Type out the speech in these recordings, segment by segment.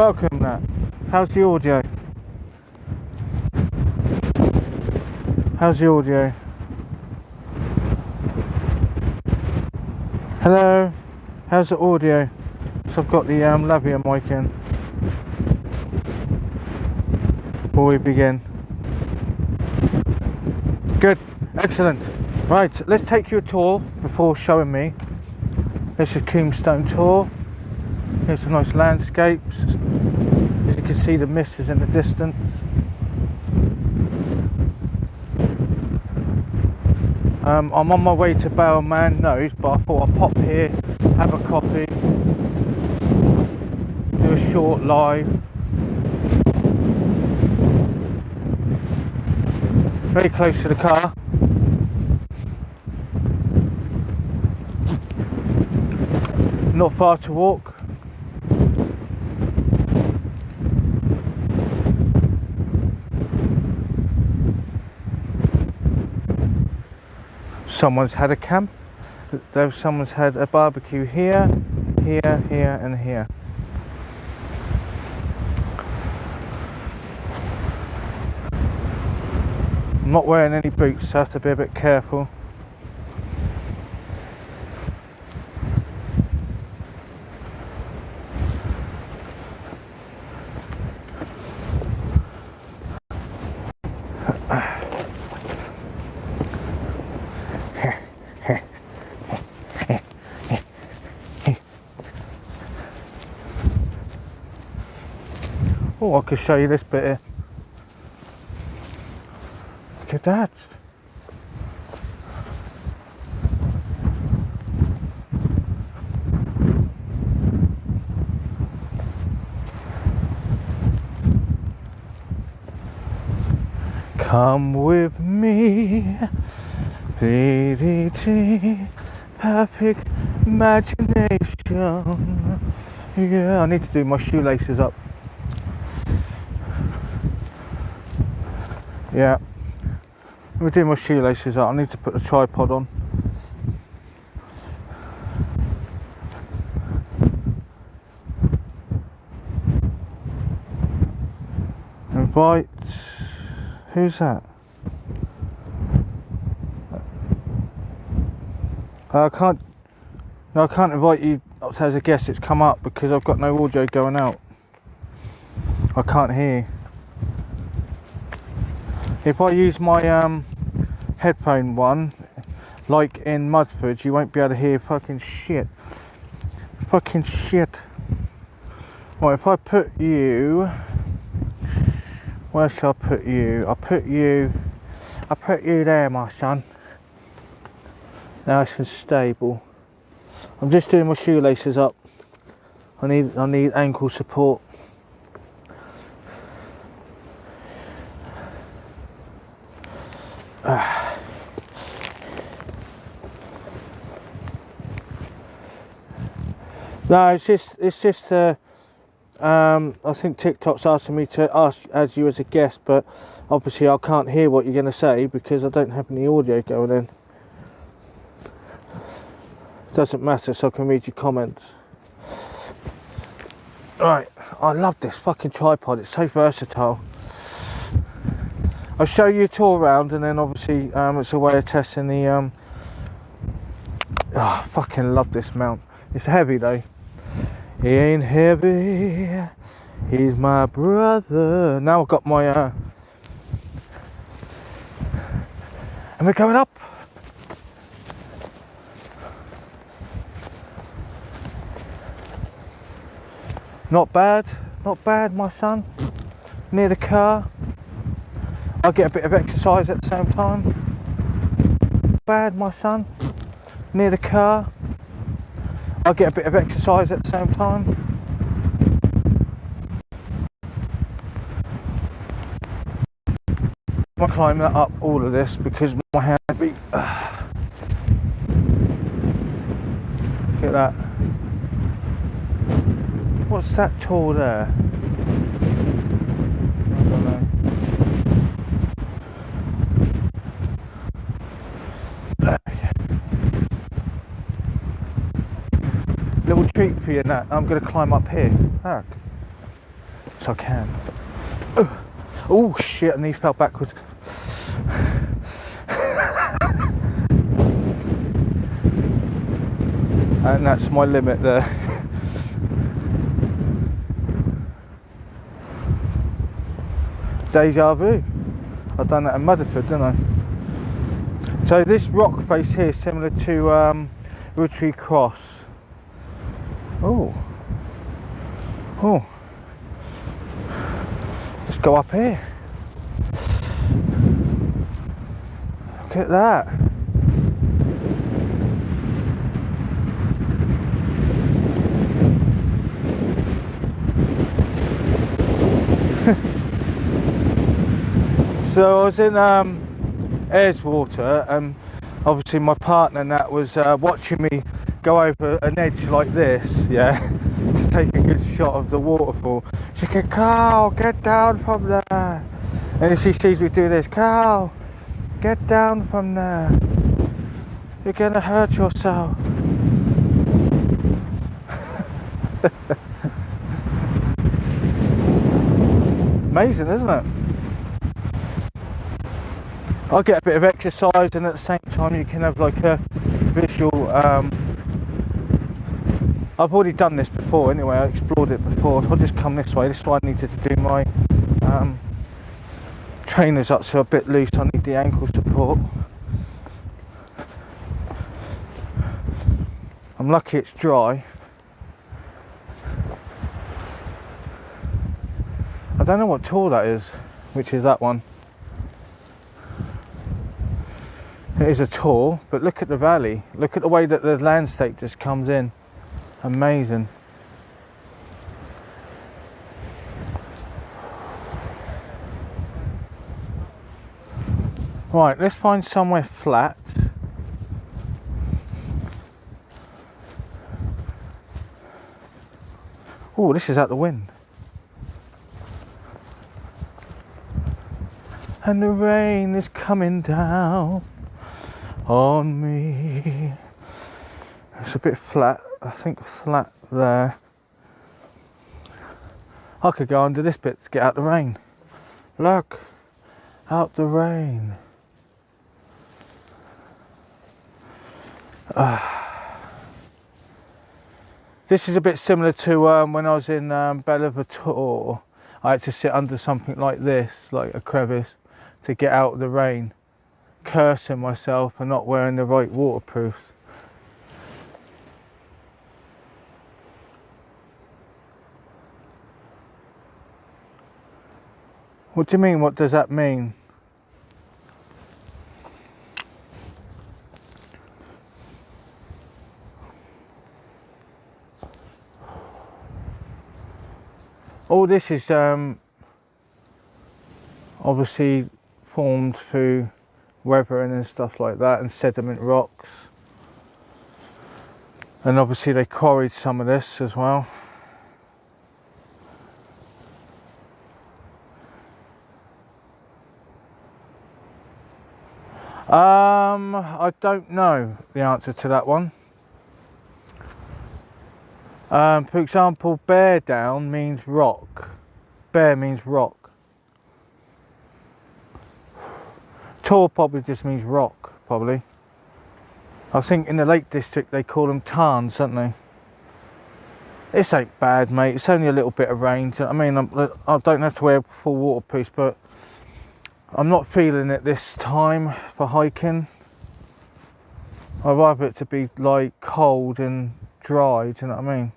Welcome, Nat. How's the audio? How's the audio? Hello? How's the audio? So I've got the lavalier mic in. Before we begin. Good. Excellent. Right, let's take you a tour before showing me. This is Coombestone Tor. Here's some nice landscapes. As you can see, the mist is in the distance. I'm on my way to Bale Man Nose, but I thought I'd pop here, have a coffee, do a short live. Very close to the car. Not far to walk. Someone's had a camp. Someone's had a barbecue here, here, here, and here. I'm not wearing any boots, so I have to be a bit careful. Oh, I could show you this bit here. Look at that. Come with me, PDT, perfect imagination. Yeah, I need to do my shoelaces up. Yeah, let me do my shoelaces up. I need to put the tripod on. Invite. Who's that? I can't invite you as a guest. It's come up because I've got no audio going out. I can't hear. If I use my headphone one, like in Mudford, you won't be able to hear fucking shit. Fucking shit. Right, if I put you, where shall I put you? I put you there, my son. Nice and stable. I'm just doing my shoelaces up. I need ankle support. No, it's just I think TikTok's asking me to add you as a guest, but obviously I can't hear what you're going to say because I don't have any audio going in. Doesn't matter, so I can read your comments. Right, I love this fucking tripod, it's so versatile. I'll show you a tour around, and then obviously it's a way of testing the I fucking love this mount. It's heavy though. He ain't heavy, he's my brother. Now I've got my and we're going up. Not bad, my son. Near the car. I'll get a bit of exercise at the same time. Bad, my son. Near the car. I'll get a bit of exercise at the same time. I'm climbing up all of this because my hand be. Look at that. What's that tool there? I don't know. Little treat for you, Nat. I'm going to climb up here. Look. as I can. Oh shit, and he fell backwards. And that's my limit there. Deja vu. I've done that in Motherford, didn't I? So this rock face here is similar to Rotary Cross. Oh. Oh. Let's go up here. Look at that. So I was in Airswater, and obviously my partner and that was watching me go over an edge like this, yeah, to take a good shot of the waterfall. She said, "Carl, get down from there." And if she sees me do this, "Carl, get down from there. You're gonna hurt yourself." Amazing, isn't it? I'll get a bit of exercise, and at the same time you can have like a visual, I've already done this before anyway, I explored it before. I'll just come this way. This is why I needed to do my trainers up so a bit loose. I need the ankle support. I'm lucky it's dry. I don't know what tor that is, which is that one. It is a tor, but look at the valley. Look at the way that the landscape just comes in. Amazing. Right, let's find somewhere flat. Oh, this is out the wind. And the rain is coming down on me. It's a bit flat, I think flat there. I could go under this bit to get out the rain. Look, out the rain. This is a bit similar to when I was in Tor. I had to sit under something like this, like a crevice, to get out of the rain. Cursing myself for not wearing the right waterproofs. What do you mean? What does that mean? All this is obviously formed through weathering and stuff like that, and sediment rocks. And obviously they quarried some of this as well. I don't know the answer to that one. For example, bear down means rock. Bear means rock. Tor probably just means rock, probably. I think in the Lake District they call them tarns, don't they? This ain't bad, mate. It's only a little bit of rain. I mean, I don't have to wear full waterproofs, but I'm not feeling it this time for hiking. I'd rather it to be like cold and dry, do you know what I mean?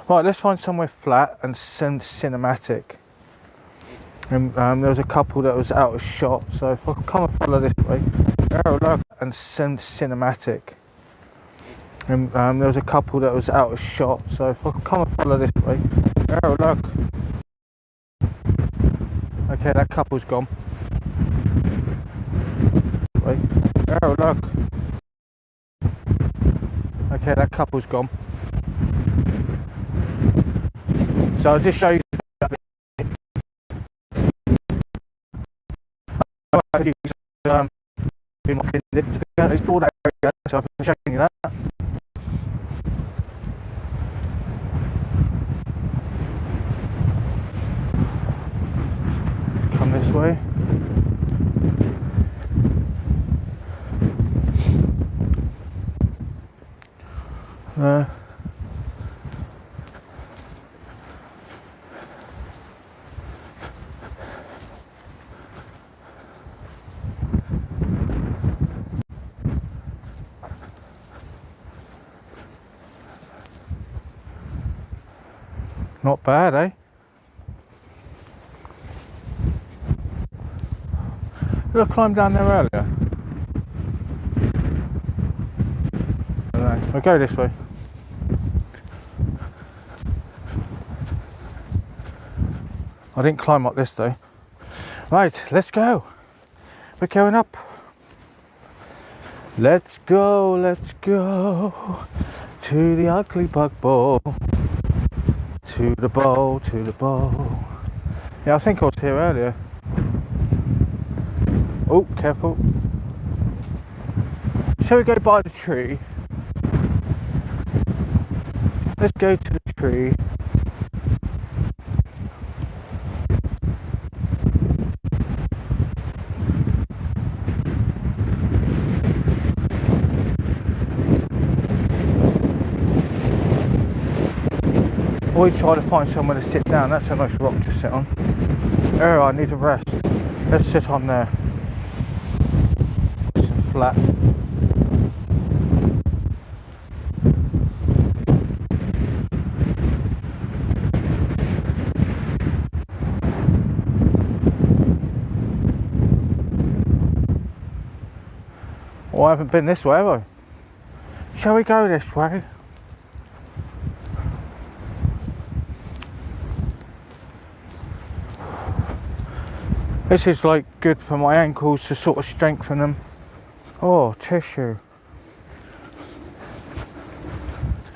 Right, let's find somewhere flat and cinematic. And there was a couple that was out of shot, so if I come and follow this way, oh look, and cinematic. And there was a couple that was out of shot, so if I come and follow this way, oh look. Okay, that couple's gone. Wait, oh look. Okay, that couple's gone. So I'll just show you. Explore that area, so I've been showing you that. way. There. Not bad, eh? Did I climb down there earlier? I don't know. We'll go this way. I didn't climb up this though. Right, let's go. We're going up. Let's go to the ugly bug bowl. To the bowl, to the bowl. Yeah, I think I was here earlier. Oh, careful. Shall we go by the tree? Let's go to the tree. Always try to find somewhere to sit down. That's a nice rock to sit on. Oh, I need a rest. Let's sit on there. It's flat. Oh, I haven't been this way, have I? Shall we go this way? This is like good for my ankles to sort of strengthen them. Oh, tissue.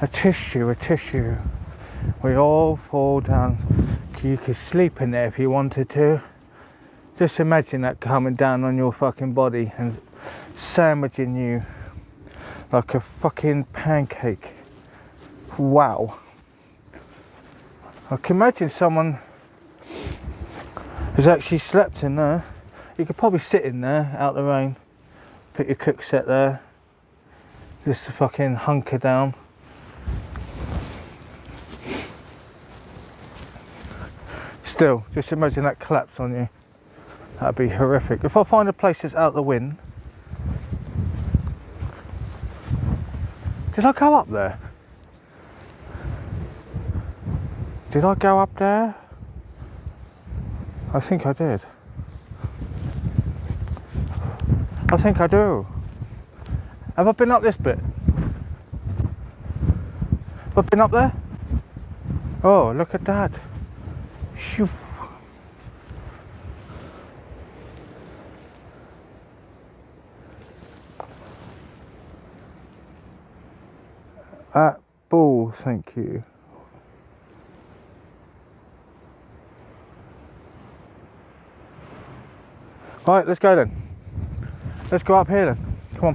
A tissue. We all fall down. You could sleep in there if you wanted to. Just imagine that coming down on your fucking body and sandwiching you like a fucking pancake. Wow. I can imagine someone who's actually slept in there. You could probably sit in there out the rain, put your cook set there, just to fucking hunker down. Still, just imagine that collapse on you. That'd be horrific. If I find a place that's out the wind. Did I go up there? Did I go up there? I think I did. I think I do. Have I been up this bit? Have I been up there? Oh, look at that. Shoo. At ball, thank you. Right, let's go then. Let's go up here then. Come on.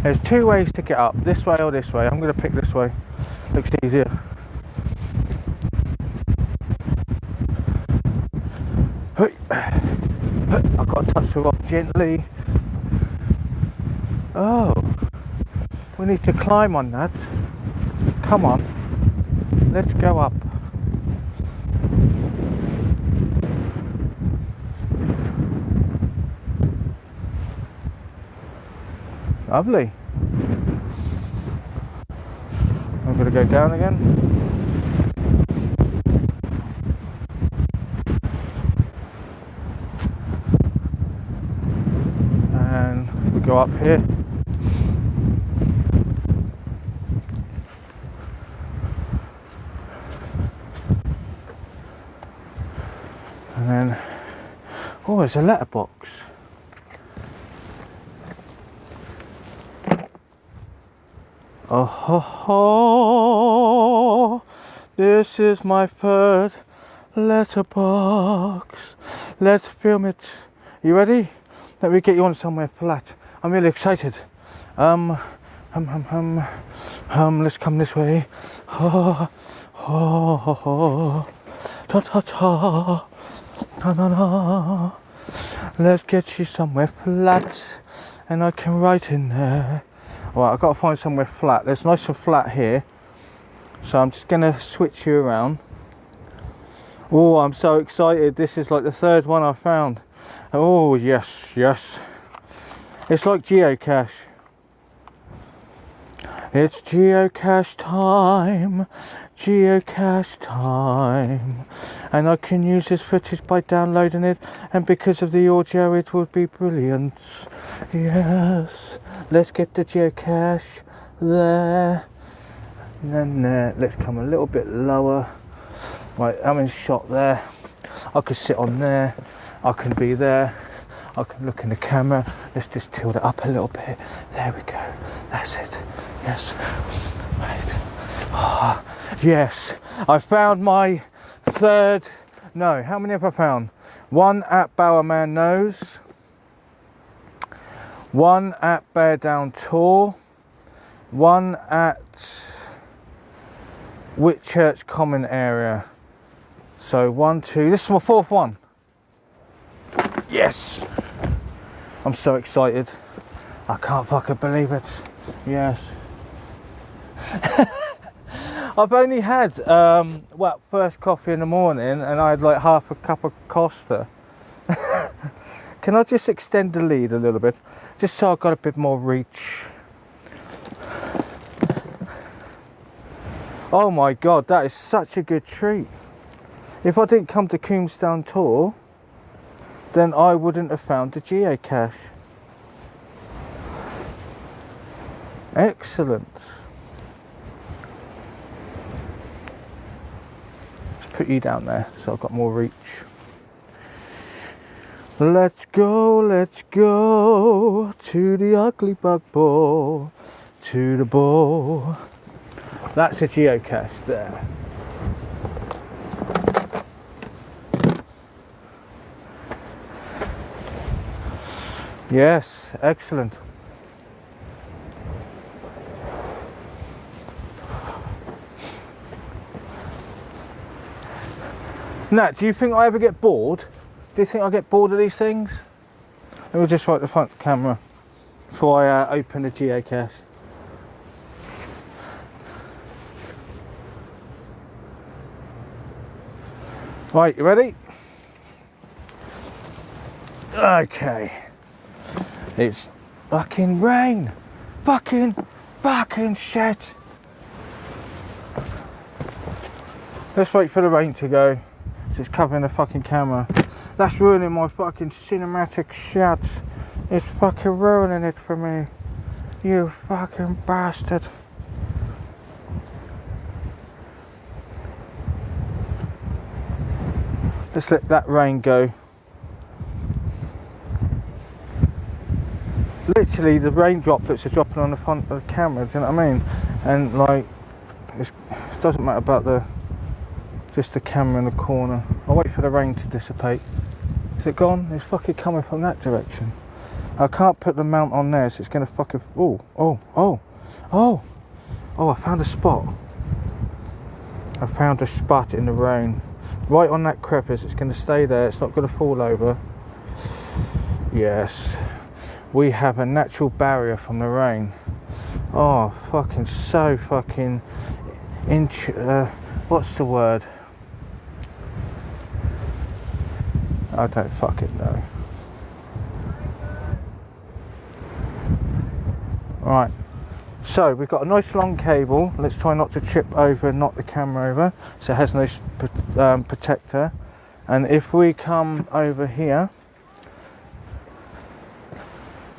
There's two ways to get up, this way or this way. I'm going to pick this way. Looks easier. I've got to touch the rock gently. Oh, we need to climb on that. Come on, let's go up. Lovely. I'm going to go down again. And we go up here. And then, oh, there's a letterbox. Oh ho ho, this is my third letterbox. Let's film it. You ready? Let me get you on somewhere flat. I'm really excited. Let's come this way. Ta ta ta. Na na na. Let's get you somewhere flat, and I can write in there. Right, I've got to find somewhere flat. There's nice and flat here, so I'm just gonna switch you around. Oh, I'm so excited. This is like the third one I found. Oh yes, yes. It's like geocache. It's geocache time, geocache time, and I can use this footage by downloading it, and because of the audio it would be brilliant. Yes, let's get the geocache there, and then there. Let's come a little bit lower. Right, I'm in shot there. I could sit on there, I can be there, I can look in the camera. Let's just tilt it up a little bit. There we go, that's it. Yes, right. Oh, yes, I found my third. No, how many have I found? One at Bowerman Nose, one at Bear Down Tor, one at Whitchurch Common area. So 1, 2. This is my fourth one. Yes, I'm so excited. I can't fucking believe it. Yes. I've only had well, first coffee in the morning, and I had like half a cup of Costa. Can I just extend the lead a little bit, just so I've got a bit more reach? Oh my god, that is such a good treat. If I didn't come to Coombestone Tor, then I wouldn't have found the geocache. Excellent. Let's put you down there so I've got more reach. Let's go to the ugly bug ball, to the ball. That's a geocache there. Yes, excellent. Nat, do you think I ever get bored? Do you think I get bored of these things? Let me just wipe the front camera before I open the geocache. Right, you ready? Okay. It's fucking rain. Fucking shit. Let's wait for the rain to go. It's covering the fucking camera. That's ruining my fucking cinematic shots. It's fucking ruining it for me. You fucking bastard. Just let that rain go. Literally the rain droplets are dropping on the front of the camera, do you know what I mean? And like, it doesn't matter about just the camera in the corner. I'll wait for the rain to dissipate. Is it gone? It's fucking coming from that direction. I can't put the mount on there, so it's gonna fucking, oh, I found a spot. I found a spot in the rain. Right on that crevice, it's gonna stay there, it's not gonna fall over. Yes. We have a natural barrier from the rain. Oh, fucking so fucking what's the word? I don't fucking know. Right, so we've got a nice long cable. Let's try not to trip over and knock the camera over, so it has no protector. And if we come over here,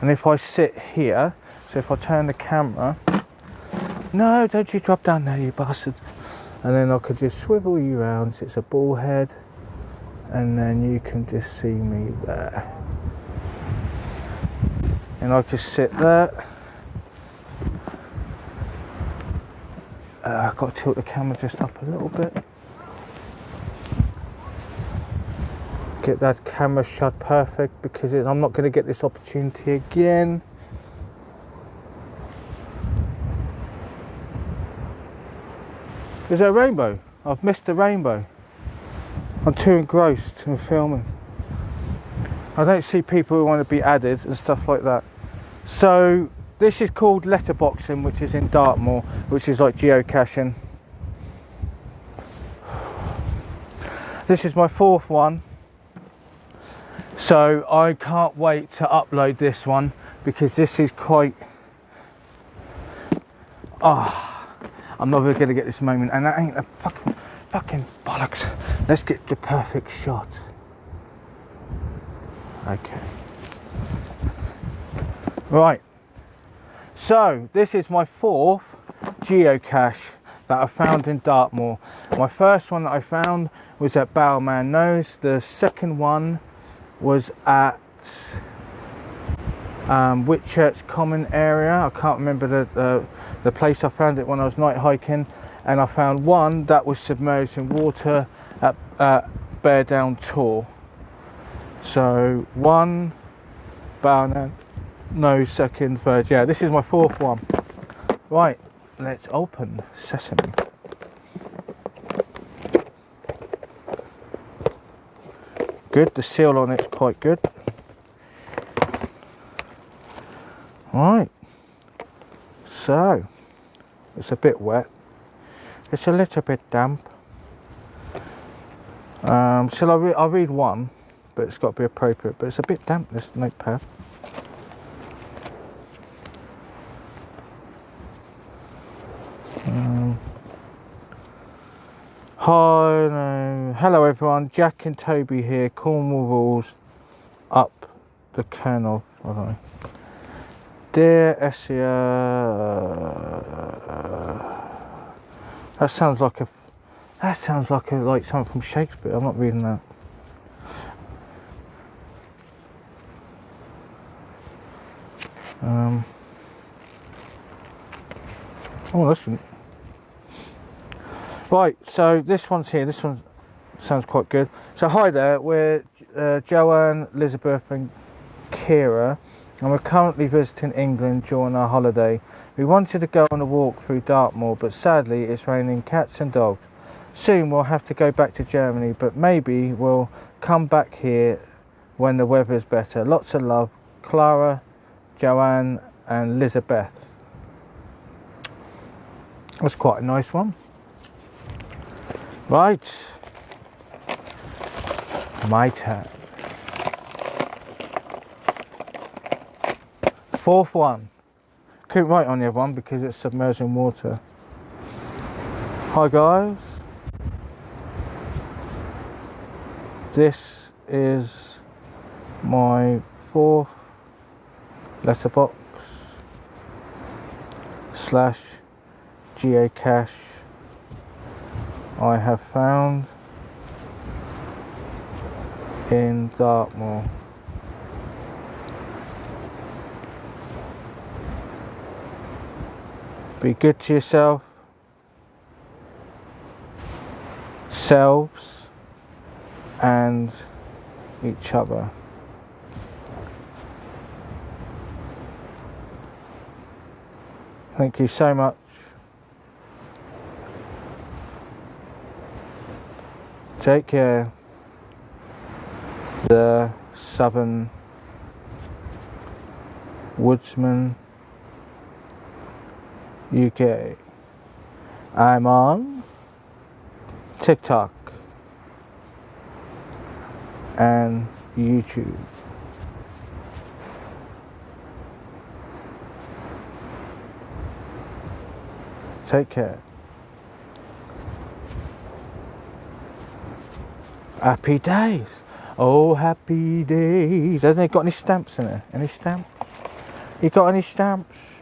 and if I sit here, so if I turn the camera, no, don't you drop down there, you bastard. And then I could just swivel you around, so it's a ball head, and then you can just see me there. And I could sit there. I've got to tilt the camera just up a little bit. Get that camera shot perfect, because I'm not going to get this opportunity again. Is there a rainbow? I've missed the rainbow. I'm too engrossed in filming. I don't see people who want to be added and stuff like that. So this is called letterboxing, which is in Dartmoor, which is like geocaching. This is my 4th one. So I can't wait to upload this one because this is quite... I'm never going to get this moment, and that ain't a fucking bollocks. Let's get the perfect shot. Okay. Right. So this is my 4th geocache that I found in Dartmoor. My first one that I found was at Bowman Nose. The second one was at Whitchurch Common area. I can't remember the place. I found it when I was night hiking, and I found one that was submerged in water at Coombestone Tor. So 1, Bowman Nose, 2nd, 3rd. Yeah, this is my 4th one. Right, let's open sesame. Good, the seal on it's quite good. Right, so it's a bit wet, it's a little bit damp. I'll read one, but it's got to be appropriate, but it's a bit damp, this notepad. Hi, no. Hello everyone, Jack and Toby here, Cornwall Rules, up the kernel, I don't know. Dear Essia, that sounds like like something from Shakespeare. I'm not reading that. Oh, that's good. Right, so this one's here. This one sounds quite good. So hi there, we're Joanne, Elizabeth and Kira, and we're currently visiting England during our holiday. We wanted to go on a walk through Dartmoor, but sadly it's raining cats and dogs. Soon we'll have to go back to Germany, but maybe we'll come back here when the weather's better. Lots of love, Clara, Joanne and Elizabeth. That's quite a nice one. Right, my turn. 4th one. Couldn't write on the other one because it's submerged in water. Hi guys. This is my 4th letterbox / geocache I have found in Dartmoor. Be good to yourself, selves and each other. Thank you so much. Take care. The Southern Woodsman, UK. I'm on TikTok and YouTube. Take care. Happy days. Oh, happy days. Hasn't it got any stamps in it? Any stamps? You got any stamps?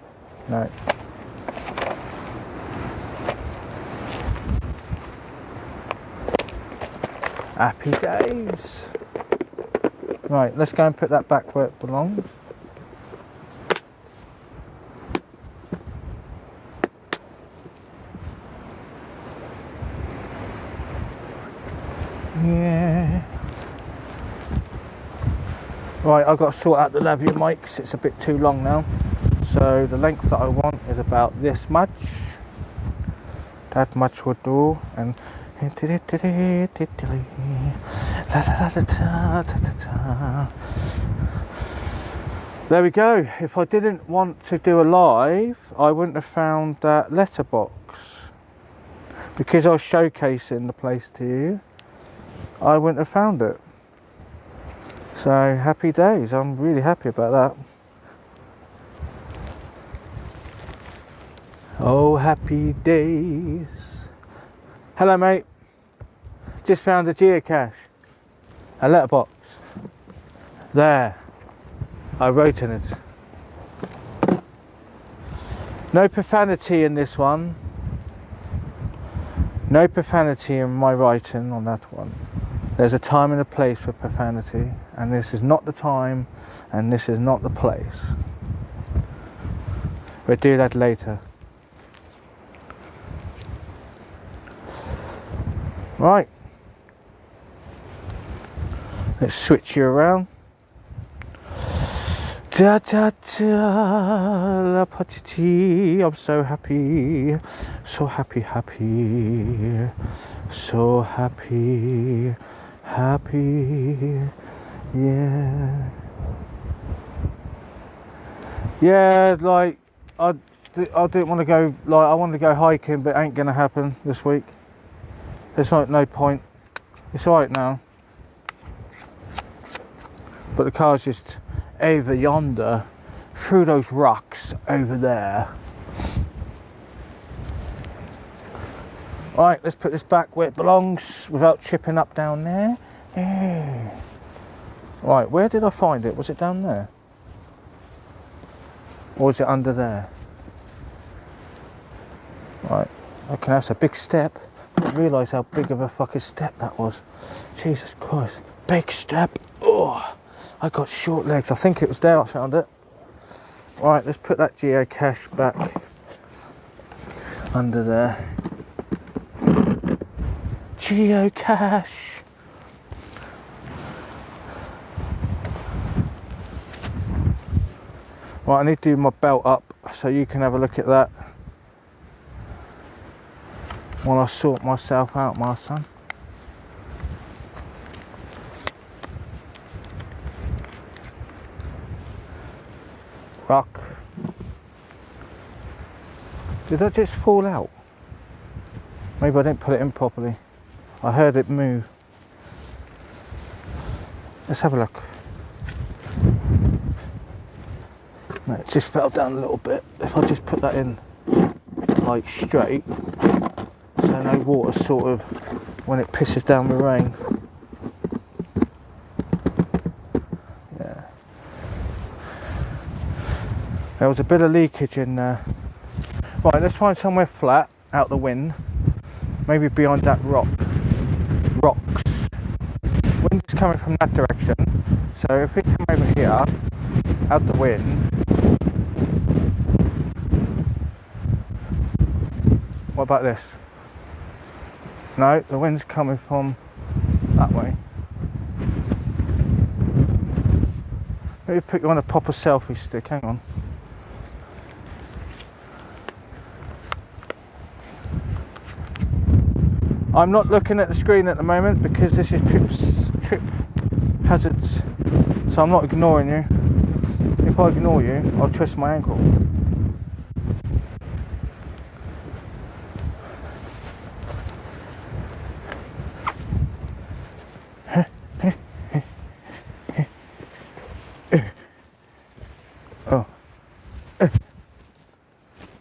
No. Happy days. Right, let's go and put that back where it belongs. Yeah. Right, I've got to sort out the lavalier mics. It's a bit too long now. So the length that I want is about this much. That much would do. And There we go. If I didn't want to do a live, I wouldn't have found that letterbox. Because I was showcasing the place to you, I wouldn't have found it. So happy days. I'm really happy about that. Oh, happy days. Hello, mate. Just found a geocache. A letterbox. There. I wrote in it. No profanity in this one. No profanity in my writing on that one. There's a time and a place for profanity, and this is not the time, and this is not the place. We'll do that later. Right. Let's switch you around. Da da da, la patiti. I'm so happy, so happy, happy, so happy, happy, yeah. Yeah, like I didn't want to go. Like I wanted to go hiking, but it ain't gonna happen this week. There's no point. It's alright now. But the car's just over yonder, through those rocks over there. Right, let's put this back where it belongs without chipping up down there. Yeah. Right, where did I find it? Was it down there? Or was it under there? Right, okay, that's a big step. I didn't realise how big of a fucking step that was. Jesus Christ, big step. Oh. I got short legs. I think it was there I found it. Right, let's put that geocache back under there. Geocache. Right, I need to do my belt up so you can have a look at that while I sort myself out, my son. Rock. Did that just fall out? Maybe I didn't put it in properly. I heard it move. Let's have a look. No, it just fell down a little bit. If I just put that in like straight, so no water sort of when it pisses down with rain. There was a bit of leakage in there. Right, let's find somewhere flat, out the wind. Maybe behind that rocks. Wind's coming from that direction. So if we come over here, out the wind. What about this? No, the wind's coming from that way. Maybe put you on a proper selfie stick, hang on. I'm not looking at the screen at the moment because this is trip hazards, so I'm not ignoring you. If I ignore you, I'll twist my ankle. Oh.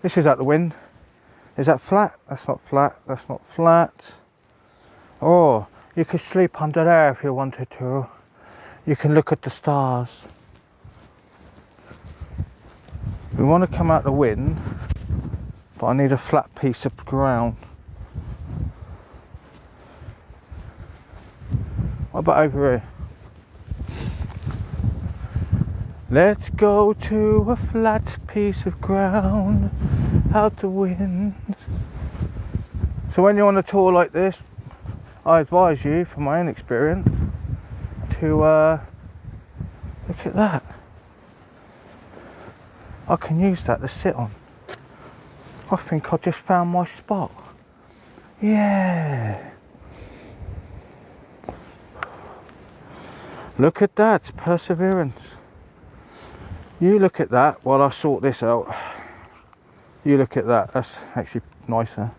This is out the wind. Is that flat? That's not flat. That's not flat. Oh, you could sleep under there if you wanted to. You can look at the stars. We want to come out the wind, but I need a flat piece of ground. What about over here? Let's go to a flat piece of ground, out the wind. So when you're on a tour like this, I advise you, from my own experience, to look at that. I can use that to sit on. I think I just found my spot. Yeah. Look at that, perseverance. You look at that while I sort this out. You look at that, that's actually nicer.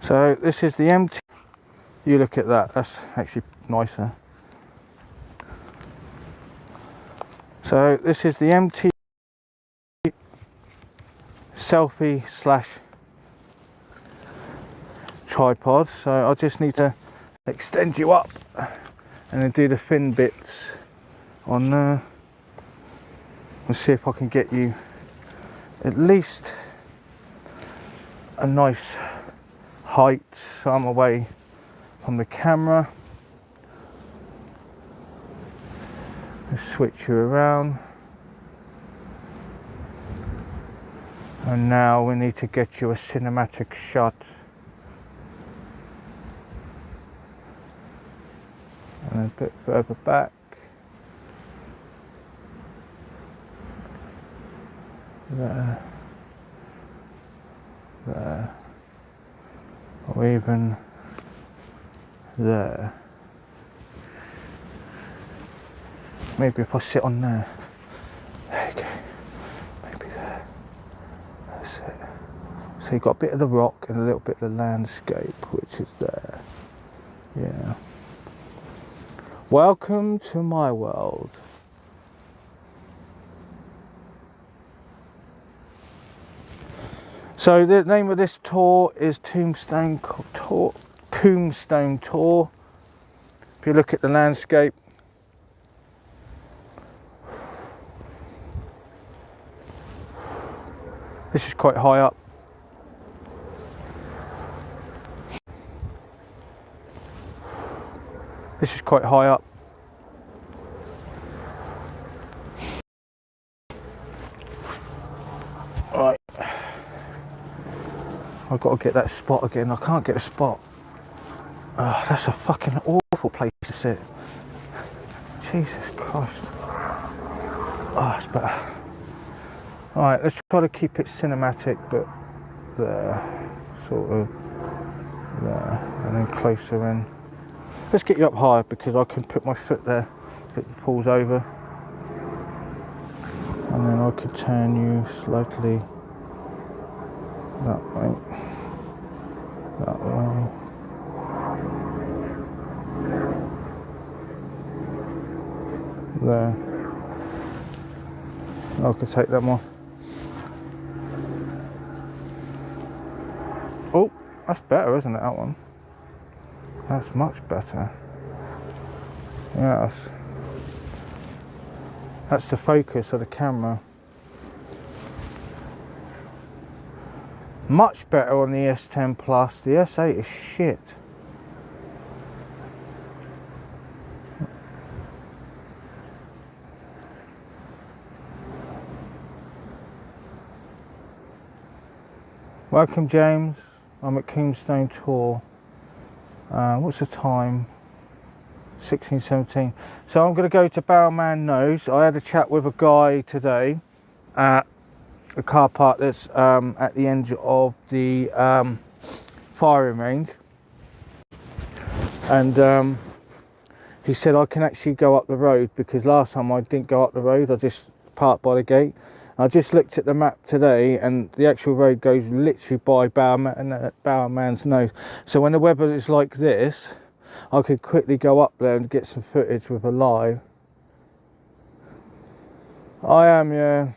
So this is the empty. You look at that, that's actually nicer. So this is the empty selfie slash tripod. So I just need to extend you up and then do the thin bits on there. Let's see if I can get you at least a nice height so I'm away from the camera. Let's switch you around. And now we need to get you a cinematic shot. And a bit further back. There. There. Or even there. Maybe if I sit on there. There you go. Maybe there. That's it. So you've got a bit of the rock and a little bit of the landscape, which is there. Yeah. Welcome to my world. So the name of this tour is Coombestone Tor. Coombestone Tor. If you look at the landscape, this is quite high up. This is quite high up. Right. I've got to get that spot again. I can't get a spot. Oh, that's a fucking awful place to sit. Jesus Christ. Oh, it's better. Alright, let's try to keep it cinematic, but there, sort of there, and then closer in. Let's get you up higher because I can put my foot there if it falls over. And then I could turn you slightly that way, that way. There. I could take that one. Oh, that's better, isn't it, that one? That's much better. Yes. That's the focus of the camera. Much better on the S10 Plus. The S8 is shit. Welcome, James. I'm at Coombestone Tor. What's the time? 16:17. So I'm going to go to Barrowman Nose. I had a chat with a guy today at a car park that's at the end of the firing range, and he said I can actually go up the road because last time I didn't go up the road. I just parked by the gate. I just looked at the map today and the actual road goes literally by Barrowman's Nose. So when the weather is like this, I could quickly go up there and get some footage with a live. I am, yeah.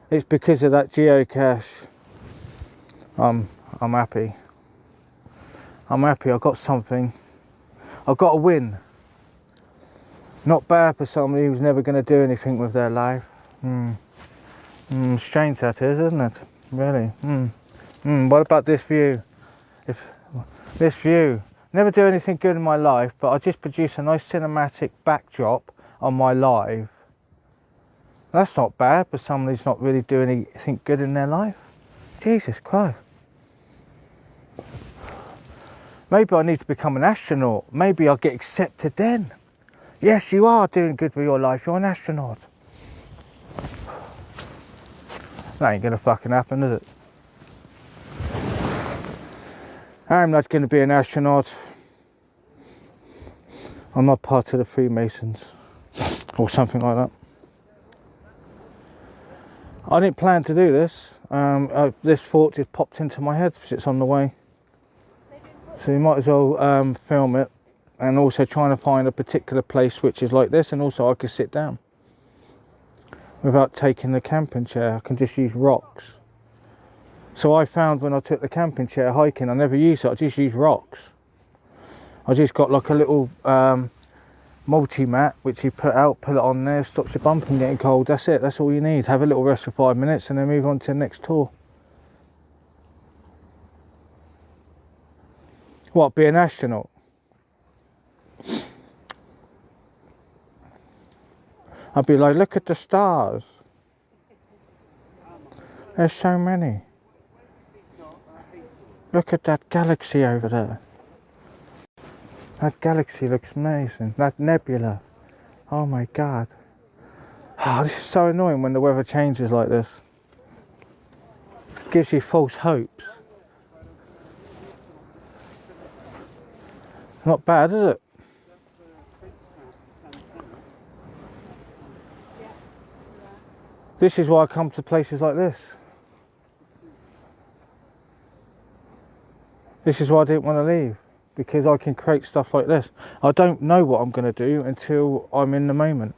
It's because of that geocache. I'm happy. I'm happy. I got something. I got a win. Not bad for somebody who's never going to do anything with their life. Strange that is, isn't it? Really. What about this view? If this view. Never do anything good in my life, but I just produce a nice cinematic backdrop on my live. That's not bad, but somebody's not really doing anything good in their life. Jesus Christ. Maybe I need to become an astronaut. Maybe I'll get accepted then. Yes, you are doing good with your life. You're an astronaut. That ain't gonna fucking happen, is it? I'm not gonna be an astronaut. I'm not part of the Freemasons or something like that. I didn't plan to do this. This thought just popped into my head because it's on the way. So you might as well film it, and also trying to find a particular place which is like this, and also I could sit down without taking the camping chair. I can just use rocks. So I found when I took the camping chair hiking, I never used it, I just used rocks. I just got like a little multi-mat which you put out, put it on there, stops your bum from getting cold. That's it, that's all you need. Have a little rest for 5 minutes and then move on to the next tour. What, be an astronaut? I'd be like, look at the stars. There's so many. Look at that galaxy over there. That galaxy looks amazing. That nebula. Oh my God. Oh, this is so annoying when the weather changes like this. It gives you false hopes. Not bad, is it? This is why I come to places like this. This is why I didn't want to leave, because I can create stuff like this. I don't know what I'm going to do until I'm in the moment.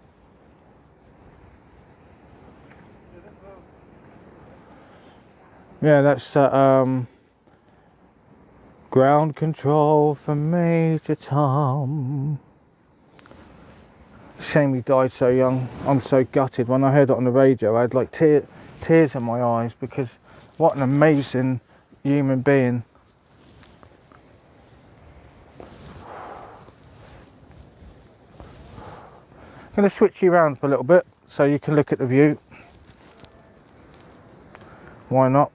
Yeah, that's ground control for Major Tom. Shame he died so young. I'm so gutted. When I heard it on the radio, I had like tears in my eyes, because what an amazing human being. I'm going to switch you around for a little bit so you can look at the view. Why not?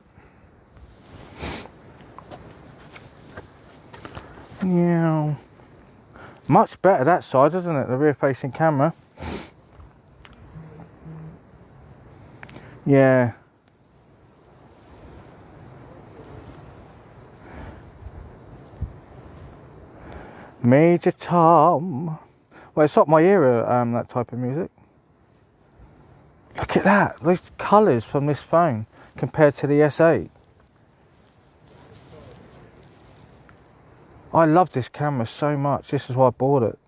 Yeah. Much better that side, isn't it? The rear facing camera. Yeah. Major Tom. Well, it's not my era, that type of music. Look at that. Those colours from this phone compared to the S8. I love this camera so much. This is why I bought it.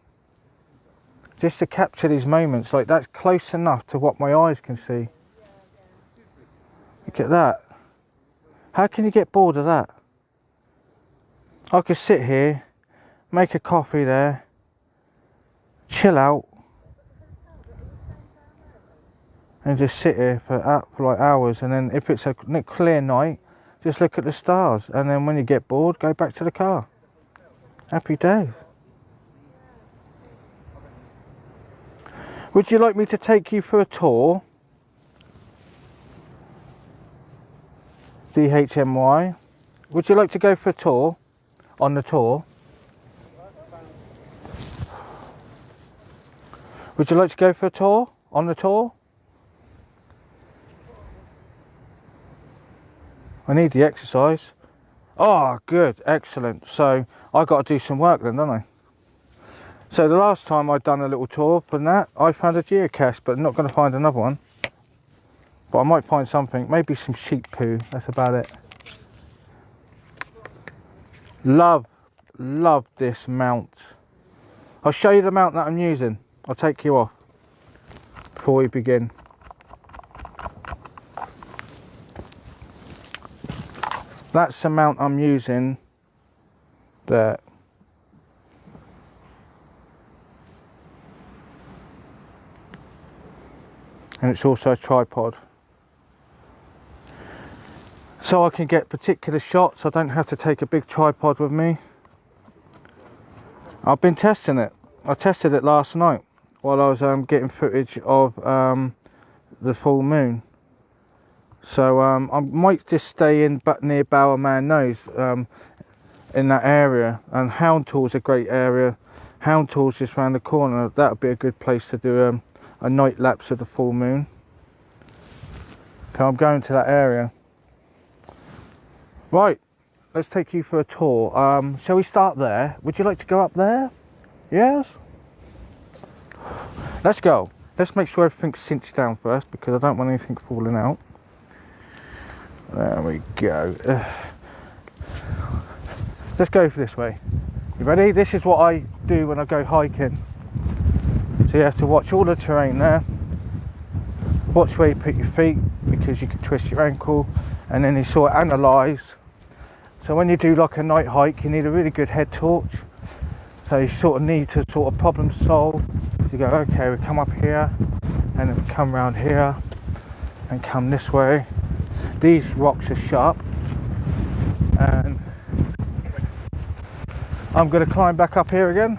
Just to capture these moments, like that's close enough to what my eyes can see. Look at that. How can you get bored of that? I could sit here, make a coffee there, chill out, and just sit here for like hours, and then if it's a clear night, just look at the stars, and then when you get bored, go back to the car. Happy days. Would you like me to take you for a tour? DHMY. Would you like to go for a tour? On the tour? Would you like to go for a tour? On the tour? I need the exercise. Oh, good, excellent. So I got to do some work then, don't I? So the last time I'd done a little tour from that, I found a geocache, but I'm not going to find another one. But I might find something, maybe some sheep poo. That's about it. Love this mount. I'll show you the mount that I'm using. I'll take you off before we begin. That's the mount I'm using there. And it's also a tripod. So I can get particular shots. I don't have to take a big tripod with me. I've been testing it. I tested it last night while I was getting footage of the full moon. So I might just stay in but near Bowerman Nose in that area, and Houndtall's a great area. Houndtall's just round the corner. That would be a good place to do a night lapse of the full moon. So I'm going to that area. Right, let's take you for a tour. Shall we start there? Would you like to go up there? Yes? Let's go. Let's make sure everything's cinched down first because I don't want anything falling out. There we go. Let's go for this way. You ready? This is what I do when I go hiking. So you have to watch all the terrain there. Watch where you put your feet because you can twist your ankle, and then you sort of analyse. So when you do like a night hike, you need a really good head torch. So you sort of need to sort of problem solve. You go, okay, we come up here and then we come around here and come this way. These rocks are sharp, and I'm going to climb back up here again.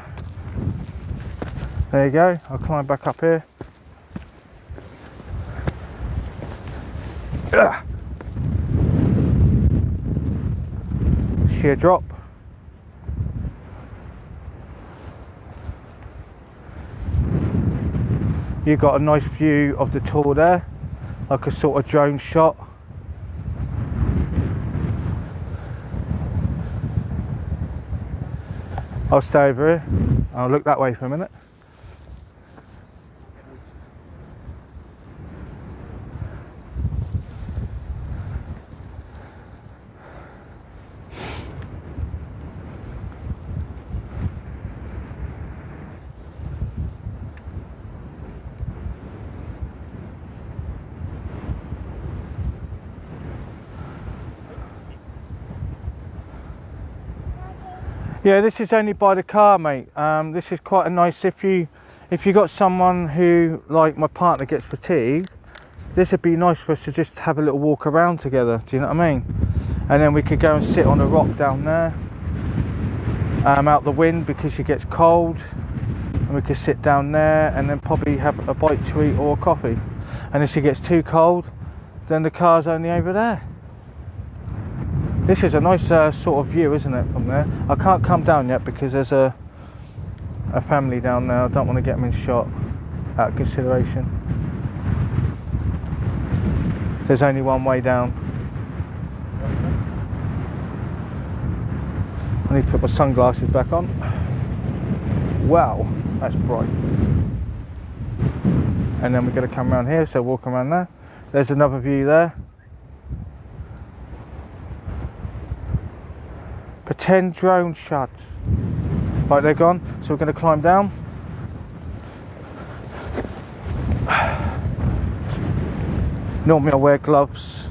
There you go, I'll climb back up here. Ugh. Sheer drop. You've got a nice view of the Tor there, like a sort of drone shot. I'll stay over here. I'll look that way for a minute. Yeah, this is only by the car, mate. This is quite a nice, if you got someone who, like my partner, gets fatigued, this would be nice for us to just have a little walk around together, do you know what I mean? And then we could go and sit on a rock down there, out the wind because it gets cold, and we could sit down there and then probably have a bite to eat or a coffee. And if it gets too cold, then the car's only over there. This is a nice sort of view, isn't it, from there? I can't come down yet because there's a family down there. I don't want to get them in shot out of consideration. There's only one way down. I need to put my sunglasses back on. Wow, that's bright. And then we're going to come around here, so walk around there. There's another view there. Pretend drone shots. Right, they're gone. So we're going to climb down. Normally I wear gloves.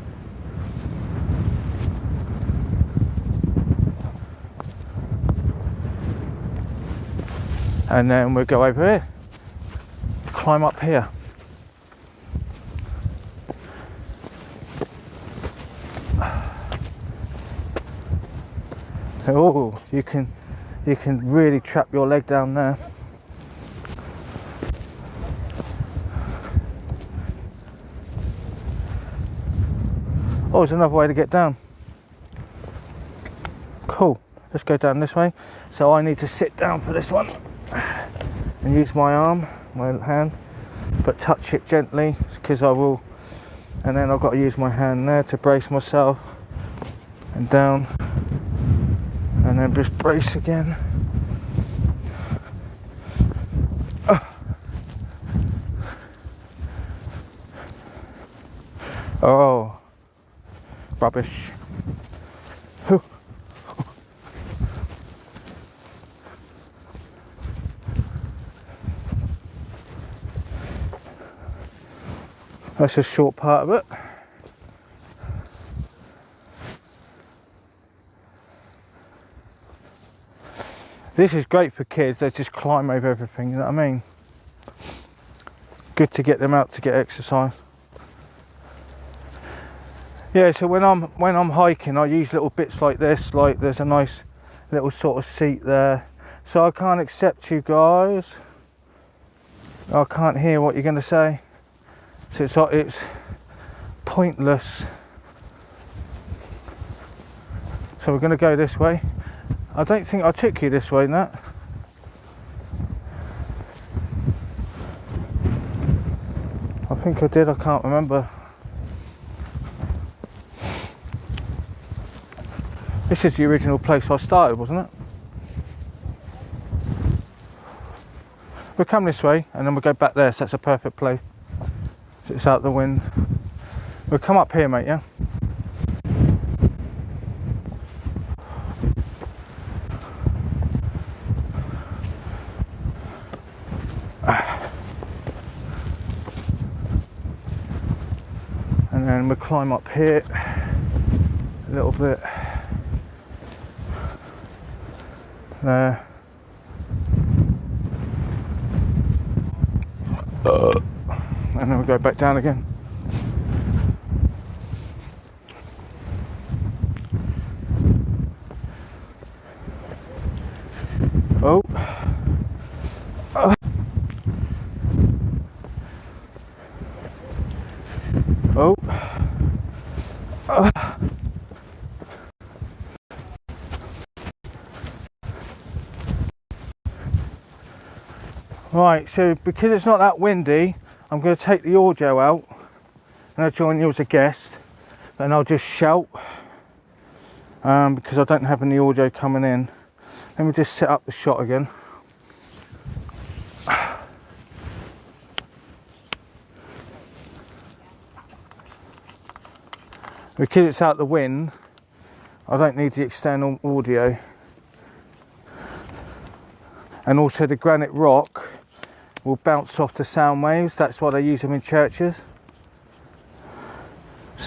And then we'll go over here. Climb up here. Oh, you can really trap your leg down there. Oh, there's another way to get down. Cool. Let's go down this way. So I need to sit down for this one and use my arm, my hand, but touch it gently because I will. And then I've got to use my hand there to brace myself and down. And then just brace again. Oh, rubbish. That's a short part of it. This is great for kids. They just climb over everything, you know what I mean? Good to get them out to get exercise. Yeah, so when I'm hiking, I use little bits like this, like there's a nice little sort of seat there. So I can't accept you guys. I can't hear what you're going to say. So it's pointless. So we're going to go this way. I don't think I took you this way, Nat. I think I did, I can't remember. This is the original place I started, wasn't it? We'll come this way and then we'll go back there, so that's a perfect place. So it's out the wind. We'll come up here, mate, yeah? And then we'll climb up here a little bit. There. And then we'll go back down again. Oh. Oh. Right, so because it's not that windy, I'm going to take the audio out and I'll join you as a guest, and I'll just shout because I don't have any audio coming in. Let me just set up the shot again. Because it's out the wind, I don't need the external audio. And also the granite rock will bounce off the sound waves. That's why they use them in churches.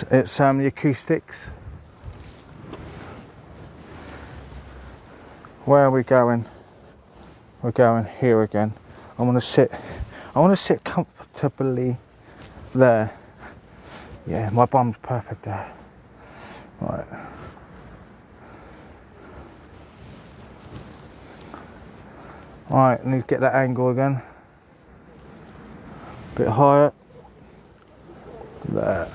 It's the acoustics. Where are we going? We're going here again. I want to sit comfortably there. Yeah, my bum's perfect there. Right. Right, I need to get that angle again. Bit higher. There.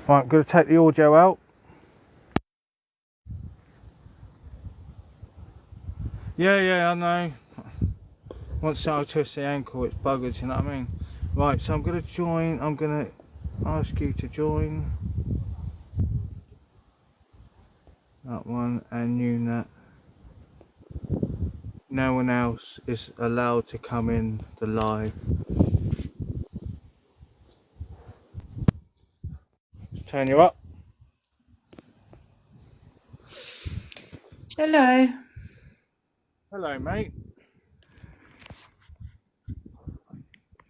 Right, I'm going to take the audio out. Yeah, I know. Once I twist the ankle, it's buggers, you know what I mean? Right, so I'm going to join, I'm going to ask you to join that one and you that. No one else is allowed to come in the live. Let's turn you up. Hello. Hello, mate.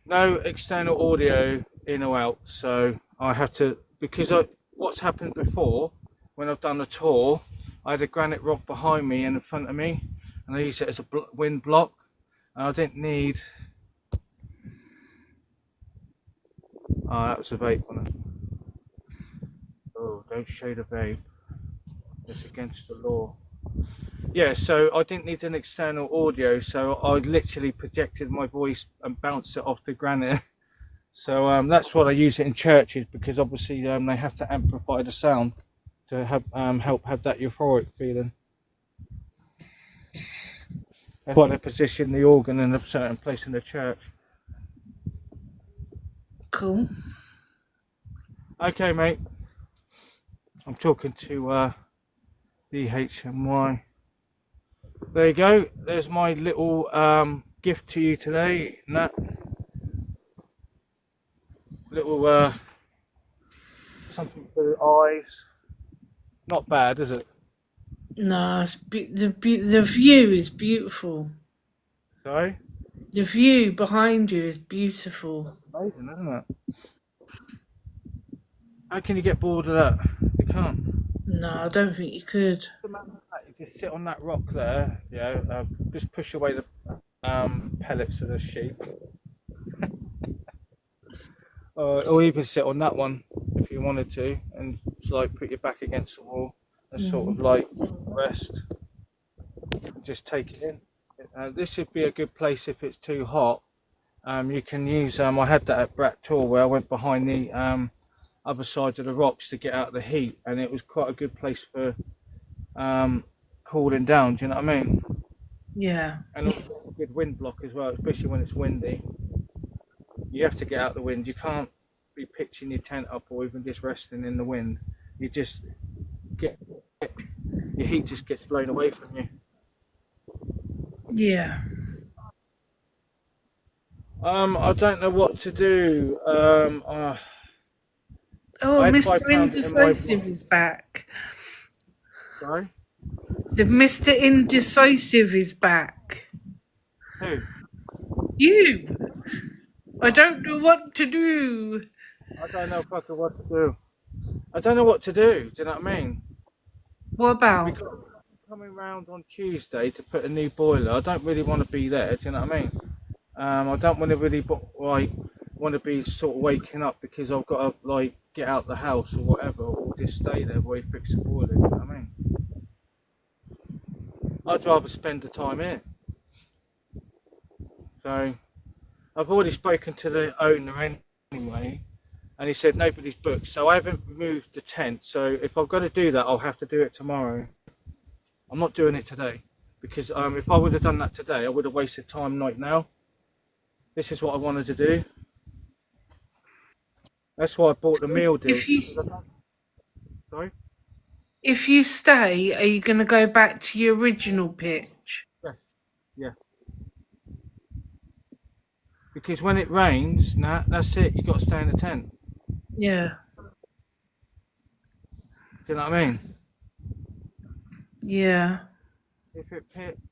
No external audio in or out, so I have to, because what's happened before when I've done a tour, I had a granite rock behind me and in front of me, and I used it as a wind block, and I didn't need. Oh, that was a vape, wasn't it? Oh, don't show the vape. It's against the law. Yeah, so I didn't need an external audio, so I literally projected my voice and bounced it off the granite. So that's what I use it in churches, because obviously they have to amplify the sound to have, help have that euphoric feeling. That's why they position the organ in a certain place in the church. Cool. Okay, mate. I'm talking to DHMY. There you go. There's my little gift to you today, Nat. Little something for the eyes. Not bad, is it? No, the view is beautiful. Sorry? The view behind you is beautiful. Amazing, isn't it? How can you get bored of that? You can't. No, I don't think you could. You just sit on that rock there, just push away the pellets of the sheep. Or even sit on that one if you wanted to, and like put your back against the wall and sort of like rest. Just take it in. This would be a good place if it's too hot. You can use, I had that at Brat Tor where I went behind the other sides of the rocks to get out of the heat, and it was quite a good place for cooling down, do you know what I mean? Yeah. And also it's a good wind block as well, especially when it's windy. You have to get out the wind. You can't be pitching your tent up or even just resting in the wind. You just get your heat just gets blown away from you. Yeah. I don't know what to do. Oh, I had Mr. £5 in my. Indecisive is back. Sorry? The Mr. Indecisive is back. Who? You! I don't know what to do. I don't know fucking what to do. I don't know what to do. Do you know what I mean? What about? Because I'm coming round on Tuesday to put a new boiler. I don't really want to be there. Do you know what I mean? I don't want to really like want to be sort of waking up because I've got to like get out the house or whatever, or just stay there while you fix the boiler. Do you know what I mean? I'd rather spend the time here. So I've already spoken to the owner anyway, and he said nobody's booked. So I haven't moved the tent. So if I've got to do that, I'll have to do it tomorrow. I'm not doing it today because if I would have done that today, I would have wasted time right now. This is what I wanted to do. That's why I bought the meal deal. Sorry? If you stay, are you going to go back to your original pitch? Yes. Yeah. Because when it rains, that's it. You got to stay in the tent. Yeah. Do you know what I mean? Yeah. If it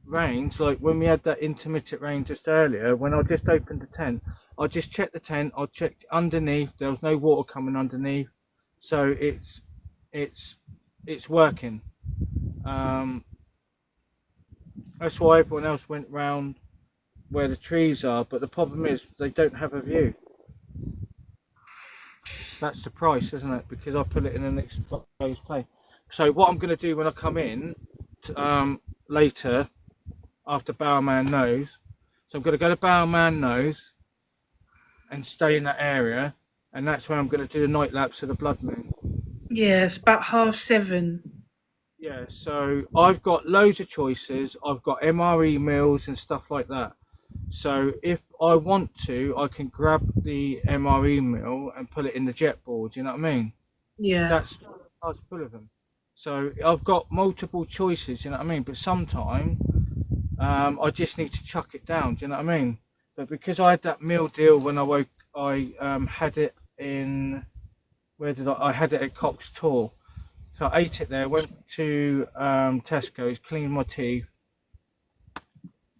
rains, like when we had that intermittent rain just earlier, when I just opened the tent, I just checked the tent. I checked underneath. There was no water coming underneath, so it's working. That's why everyone else went round where the trees are. But the problem is they don't have a view. That's the price, isn't it? Because I put it in an exposed place. So what I'm going to do when I come in later, after Bowerman Nose, so I'm going to go to Bowerman Nose and stay in that area, and that's where I'm going to do the night lapse of the blood moon. Yeah, it's about 7:30. Yeah, so I've got loads of choices. I've got MRE meals and stuff like that. So if I want to, I can grab the MRE meal and put it in the jet board. You know what I mean? Yeah. That's I was full of them. So I've got multiple choices. You know what I mean? But sometimes I just need to chuck it down. Do you know what I mean? But because I had that meal deal when I woke, I had it in. Where did I had it at Coombestone Tor. So I ate it there. Went to Tesco's, cleaned my teeth,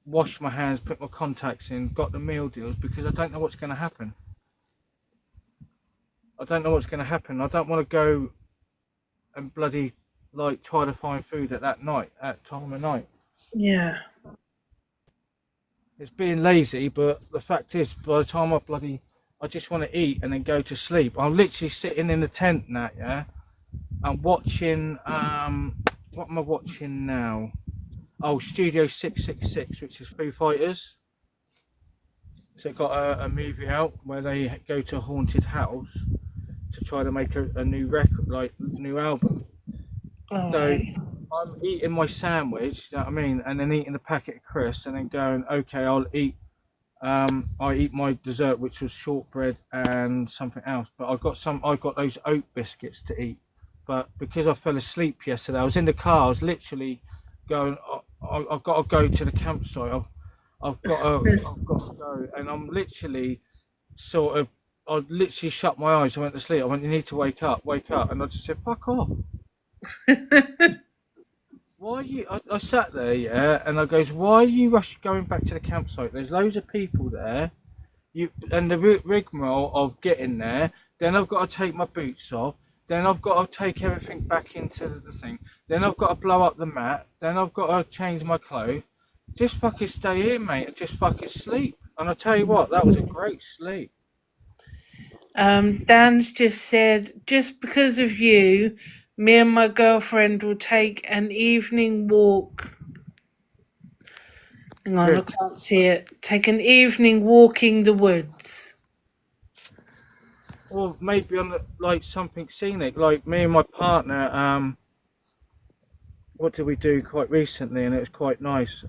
washed my hands, put my contacts in, got the meal deals because I don't know what's going to happen. I don't know what's going to happen. I don't want to go and bloody like try to find food at that time of night. Yeah. It's being lazy, but the fact is, by the time I just want to eat and then go to sleep. I'm literally sitting in the tent now, yeah. I'm watching, what am I watching now? Oh, Studio 666, which is Foo Fighters. So it got a movie out where they go to a haunted house to try to make a new record, like new album. All So right. I'm eating my sandwich, you know what I mean, and then eating a packet of crisps, and then going, okay, I eat my dessert, which was shortbread and something else. But I got those oat biscuits to eat. But because I fell asleep yesterday, I was in the car. I was literally going, I've got to go to the campsite. I've got to go, and I'm literally sort of. I literally shut my eyes. I went to sleep. I went, you need to wake up, and I just said, fuck off. Why are you? I sat there, yeah, and I goes, why are you going back to the campsite? There's loads of people there. And the rigmarole of getting there. Then I've got to take my boots off. Then I've got to take everything back into the thing. Then I've got to blow up the mat. Then I've got to change my clothes. Just fucking stay here, mate, and just fucking sleep. And I tell you what, that was a great sleep. Dan's just said, just because of you, me and my girlfriend will take an evening walk. Hang on, I can't see it. Take an evening walking the woods. Or maybe on like something scenic, like me and my partner. What did we do quite recently, and it was quite nice.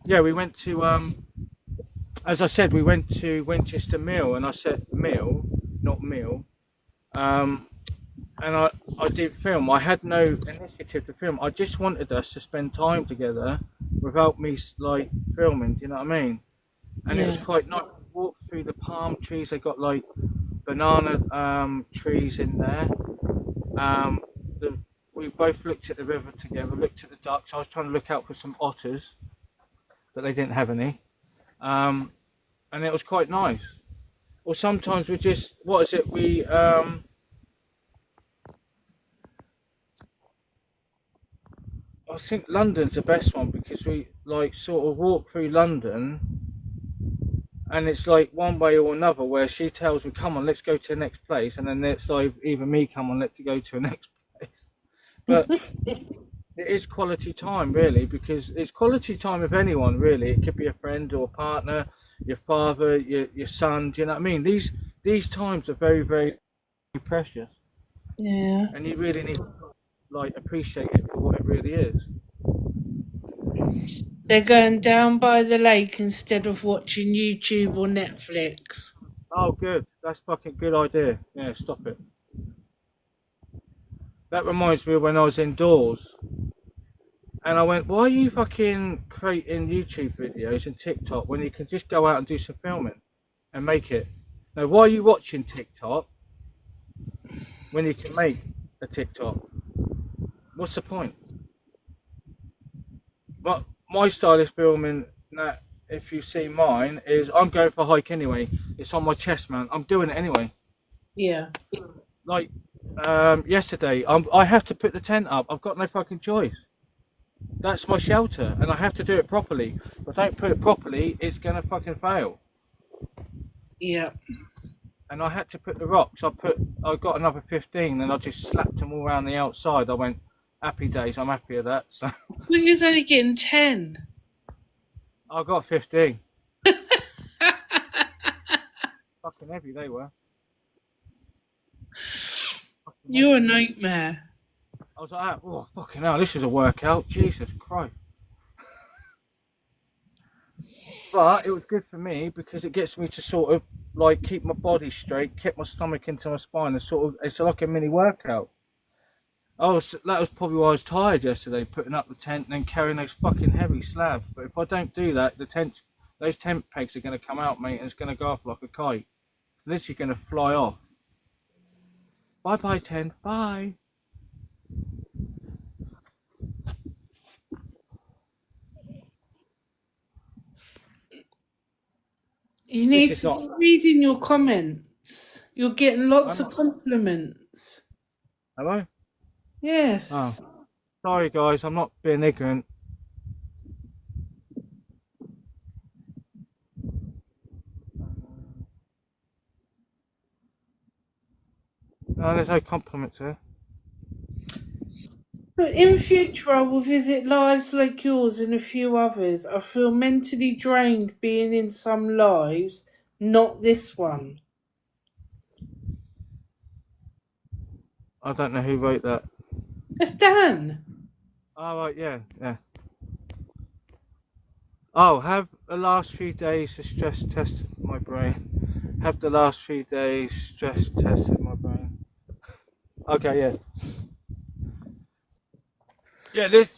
Yeah, we went to as I said, we went to Winchester Mill, and I said mill, not meal. And I did film. I had no initiative to film. I just wanted us to spend time together without me like filming. Do you know what I mean? and it was Yeah. quite nice. Walk through the palm trees. They got like banana trees in there. Um, the, we both looked at the river together, looked at the ducks. I was trying to look out for some otters, but they didn't have any. And it was quite nice. Or sometimes we just, what is it? I think London's the best one because we like sort of walk through London, and it's like one way or another where she tells me, "Come on, let's go to the next place," and then it's like either me, "Come on, let's go to the next place." But it is quality time really, because it's quality time with anyone really. It could be a friend or a partner, your father, your son. Do you know what I mean? These times are very very precious, Yeah. and you really need to like appreciate it for what it really is. They're going down by the lake instead of watching YouTube or Netflix. Oh, good. That's fucking good idea. Yeah, stop it. That reminds me of when I was indoors, and I went, "Why are you fucking creating YouTube videos and TikTok when you can just go out and do some filming and make it? Now, why are you watching TikTok when you can make a TikTok? What's the point?" But my style is filming that. If you see mine, is I'm going for a hike anyway. It's on my chest, man. I'm doing it anyway. Yeah. Like yesterday, I have to put the tent up. I've got no fucking choice. That's my shelter, and I have to do it properly. If I don't put it properly, it's gonna fucking fail. Yeah. And I had to put the rocks. I got another 15, and I just slapped them all around the outside. I went, happy days. I'm happy with that. So But you're only getting 10. I got 15. Fucking heavy they were. Fucking You're a heavy. nightmare. I was like, oh fucking hell, this is a workout. Jesus Christ. But it was good for me because it gets me to sort of like keep my body straight, keep my stomach into my spine, and sort of it's like a mini workout. That was probably why I was tired yesterday, putting up the tent and then carrying those fucking heavy slabs. But if I don't do that, those tent pegs are going to come out, mate, and it's going to go up like a kite. It's literally going to fly off. Bye bye, tent. Bye. You need This is to not. be reading your comments. You're getting lots I'm of not. compliments. Am I? Yes. Oh, sorry guys, I'm not being ignorant. No, there's no compliments here. But in future, I will visit lives like yours and a few others. I feel mentally drained being in some lives, not this one. I don't know who wrote that. It's Dan. Oh, right, yeah, yeah. Oh, have the last few days the stress tested my brain. Have the last few days stress tested my brain. Okay, yeah. Yeah, the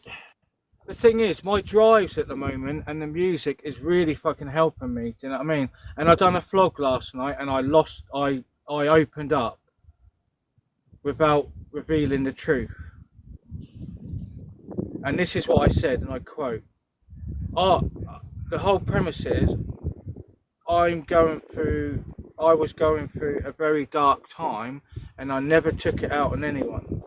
thing is, my drives at the moment and the music is really fucking helping me. Do you know what I mean? And I done a vlog last night, and I opened up without revealing the truth. And this is what I said, and I quote: "Oh, the whole premise is I was going through a very dark time, and I never took it out on anyone."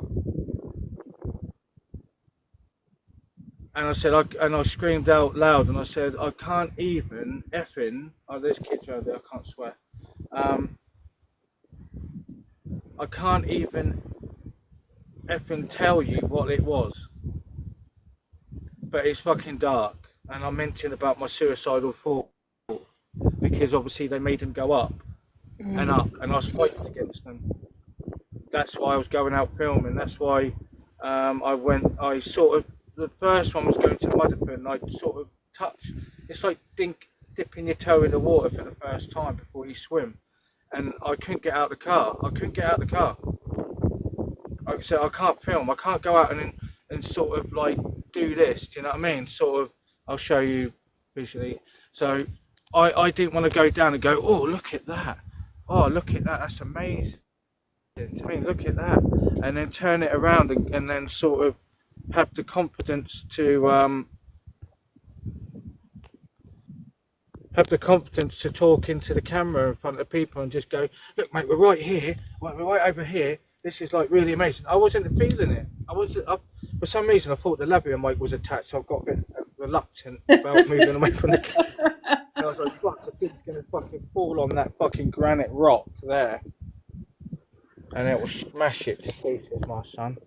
And I said, I screamed out loud, and I said, "I can't even effing." Oh, there's kids around there. I can't swear. I can't even effing tell you what it was, but it's fucking dark. And I mentioned about my suicidal thought because obviously they made them go up and up, and I was fighting against them. That's why I was going out filming. That's why I sort of, the first one was going to Mudderford, and I sort of touched. It's like dipping your toe in the water for the first time before you swim. And I couldn't get out of the car. I couldn't get out of the car. I said, I can't film. I can't go out and sort of like do this. Do you know what I mean? Sort of, I'll show you visually. So I didn't want to go down and go, oh, look at that. Oh, look at that. That's amazing. To me, look at that. And then turn it around and then sort of have the confidence to talk into the camera in front of people and just go, look, mate, we're right here. We're right over here. This is like really amazing. I wasn't feeling it. For some reason, I thought the lavalier mic was attached, so I got a bit reluctant about moving away from the camera. And I was like, fuck, the thing's going to fucking fall on that fucking granite rock there. And it will smash it to pieces, my son.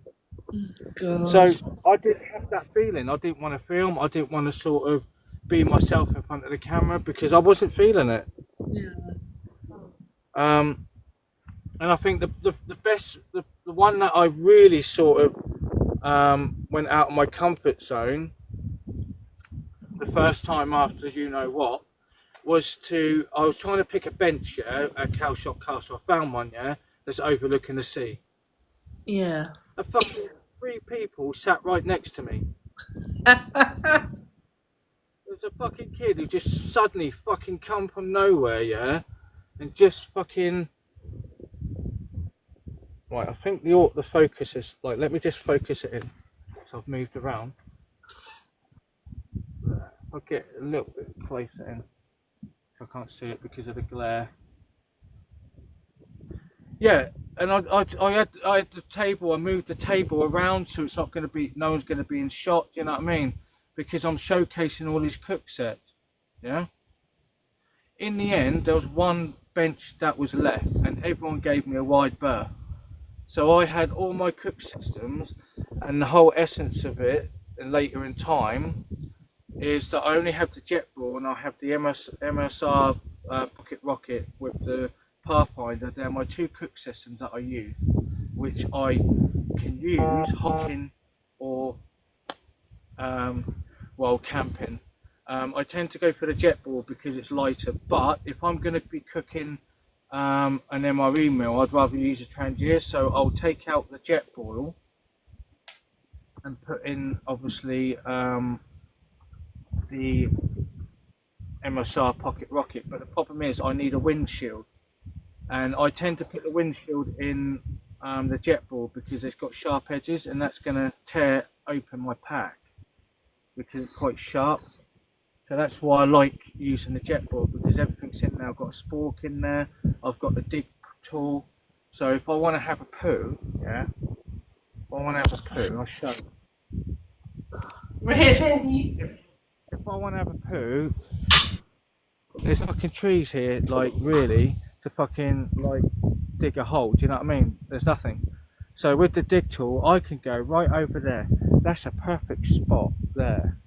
God. So I didn't have that feeling. I didn't want to film. I didn't want to sort of be myself in front of the camera because I wasn't feeling it. Yeah. And I think the best, the one that I really sort of went out of my comfort zone the first time after you know what was I was trying to pick a bench, yeah, at Calshot Castle. I found one, yeah, that's overlooking the sea. Yeah. A fucking 3 people sat right next to me. There's a fucking kid who just suddenly fucking come from nowhere, yeah, and just fucking. Right, I think the focus is like. Let me just focus it in. So I've moved around. I'll get a little bit closer in. I can't see it because of the glare. Yeah, and I had the table. I moved the table around so it's not going to be. No one's going to be in shot. Do you know what I mean? Because I'm showcasing all these cook sets. Yeah. In the end, there was one bench that was left, and everyone gave me a wide berth. So I had all my cook systems, and the whole essence of it, and later in time, is that I only have the jet ball and I have the MSR pocket rocket with the Pathfinder. They're my 2 cook systems that I use, which I can use hiking or while camping. I tend to go for the jet ball because it's lighter, but if I'm going to be cooking an MRE meal, I'd rather use a Trangier, so I'll take out the jet ball and put in obviously the MSR pocket rocket. But the problem is I need a windshield, and I tend to put the windshield in the jet ball because it's got sharp edges, and that's going to tear open my pack because it's quite sharp. So that's why I like using the jet ball, because everything's in there. I've got a spork in there, I've got the dig tool. So if I want to have a poo, yeah, if I want to have a poo, I'll show you. Really? If I want to have a poo, there's fucking trees here, like really, to fucking like dig a hole. Do you know what I mean? There's nothing. So with the dig tool, I can go right over there. That's a perfect spot there.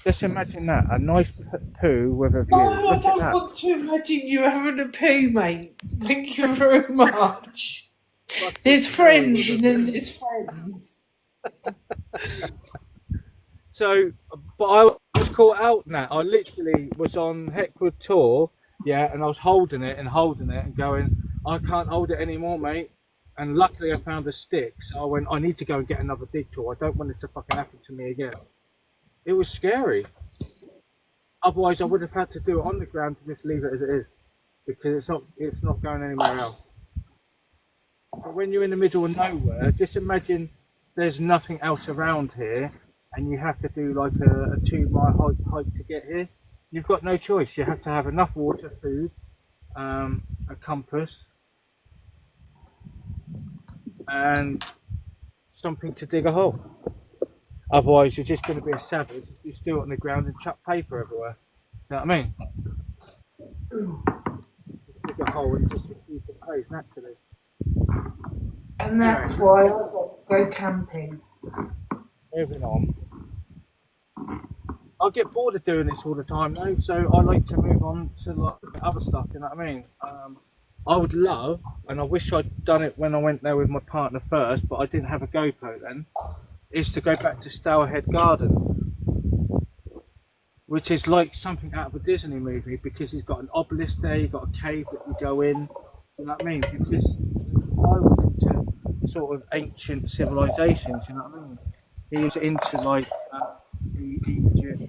Just imagine that, a nice poo with a view. Oh, I don't want to imagine you having a poo, mate. Thank you very much. There's friends and then there's friends. So, but I was caught out in that. I literally was on Heckwood Tor, yeah, and I was holding it and going, I can't hold it anymore, mate. And luckily I found a stick, so I went, I need to go and get another dig tool. I don't want this to fucking happen to me again. It was scary. Otherwise I would have had to do it on the ground to just leave it as it is, because it's not going anywhere else. But when you're in the middle of nowhere, just imagine there's nothing else around here, and you have to do like a 2-mile hike to get here. You've got no choice. You have to have enough water, food, a compass, and something to dig a hole. Otherwise, you're just going to be a savage. You just do it on the ground and chuck paper everywhere. Do you know what I mean? Dig a hole and just keep it closed naturally. And that's why I don't go camping. Moving on. I get bored of doing this all the time though, so I like to move on to like other stuff, you know what I mean? I would love, and I wish I'd done it when I went there with my partner first, but I didn't have a GoPro then, is to go back to Stourhead Gardens, which is like something out of a Disney movie, because he's got an obelisk there, you've got a cave that you go in, you know what I mean? Because I was into sort of ancient civilizations, you know what I mean? He was into like the Egypt,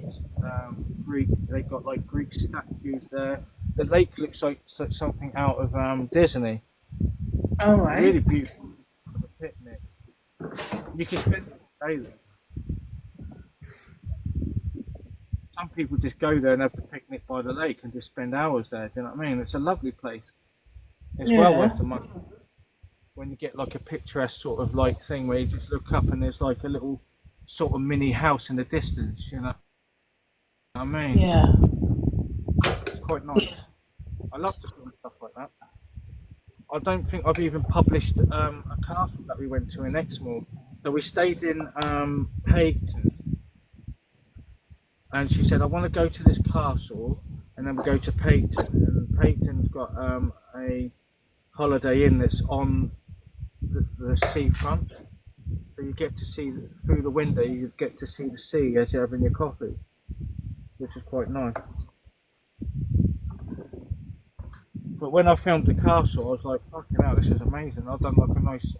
Greek. They got like Greek statues there. The lake looks like something out of Disney. All right. Really beautiful for a picnic. You can spend the day there. Some people just go there and have the picnic by the lake and just spend hours there. Do you know what I mean? It's a lovely place. It's well worth the money. When you get like a picturesque sort of like thing where you just look up and there's like a little sort of mini house in the distance, you know what I mean? Yeah. It's quite nice. I love to film stuff like that. I don't think I've even published a castle that we went to in Exmoor. So we stayed in Pagton. And she said, I want to go to this castle and then we go to Pagton. And Pagton's got a Holiday Inn that's on the seafront. So you get to see, through the window, you get to see the sea as you're having your coffee, which is quite nice. But when I filmed the castle, I was like, fucking hell, this is amazing. I've done like a nice